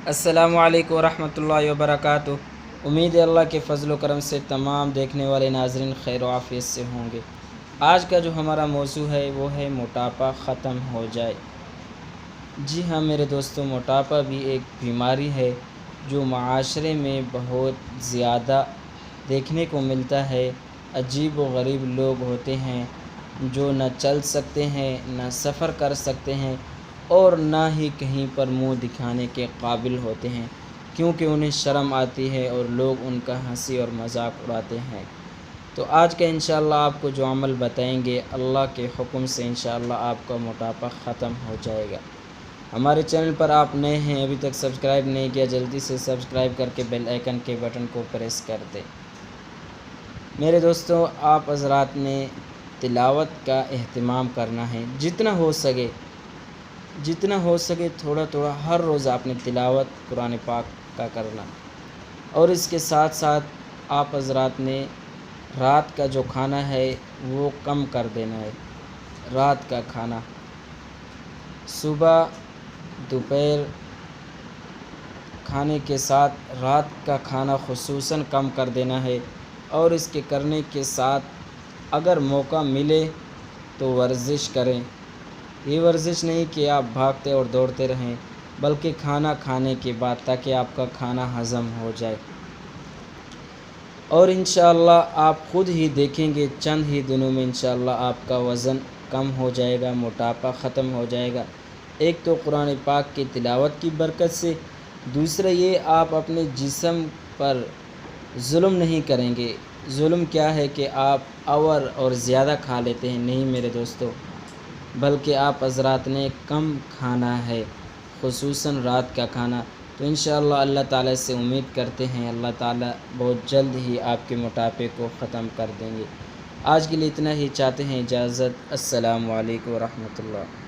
السلام علیکم ورحمۃ اللہ وبرکاتہ۔ امید ہے اللہ کے فضل و کرم سے تمام دیکھنے والے ناظرین خیر و عافیت سے ہوں گے۔ آج کا جو ہمارا موضوع ہے وہ ہے موٹاپا ختم ہو جائے۔ جی ہاں میرے دوستوں، موٹاپا بھی ایک بیماری ہے جو معاشرے میں بہت زیادہ دیکھنے کو ملتا ہے۔ عجیب و غریب لوگ ہوتے ہیں جو نہ چل سکتے ہیں، نہ سفر کر سکتے ہیں اور نہ ہی کہیں پر منہ دکھانے کے قابل ہوتے ہیں، کیونکہ انہیں شرم آتی ہے اور لوگ ان کا ہنسی اور مذاق اڑاتے ہیں۔ تو آج کا انشاءاللہ آپ کو جو عمل بتائیں گے، اللہ کے حکم سے انشاءاللہ آپ کا موٹاپا ختم ہو جائے گا۔ ہمارے چینل پر آپ نئے ہیں، ابھی تک سبسکرائب نہیں کیا، جلدی سے سبسکرائب کر کے بیل آئیکن کے بٹن کو پریس کر دیں۔ میرے دوستوں، آپ حضرات نے تلاوت کا اہتمام کرنا ہے، جتنا ہو سکے تھوڑا تھوڑا ہر روز آپ نے تلاوت قرآن پاک کا کرنا، اور اس کے ساتھ ساتھ آپ حضرات نے رات کا جو کھانا ہے وہ کم کر دینا ہے۔ رات کا کھانا صبح دوپہر کھانے کے ساتھ رات کا کھانا خصوصاً کم کر دینا ہے، اور اس کے کرنے کے ساتھ اگر موقع ملے تو ورزش کریں۔ یہ ورزش نہیں کہ آپ بھاگتے اور دوڑتے رہیں، بلکہ کھانا کھانے کے بعد، تاکہ آپ کا کھانا ہضم ہو جائے، اور انشاءاللہ آپ خود ہی دیکھیں گے چند ہی دنوں میں انشاءاللہ آپ کا وزن کم ہو جائے گا، موٹاپا ختم ہو جائے گا۔ ایک تو قرآن پاک کی تلاوت کی برکت سے، دوسرا یہ آپ اپنے جسم پر ظلم نہیں کریں گے۔ ظلم کیا ہے کہ آپ اور زیادہ کھا لیتے ہیں، نہیں میرے دوستو، بلکہ آپ حضرات نے کم کھانا ہے، خصوصاً رات کا کھانا۔ تو انشاءاللہ اللہ تعالیٰ سے امید کرتے ہیں اللہ تعالیٰ بہت جلد ہی آپ کے موٹاپے کو ختم کر دیں گے۔ آج کے لیے اتنا ہی، چاہتے ہیں اجازت۔ السلام علیکم ورحمۃ اللہ۔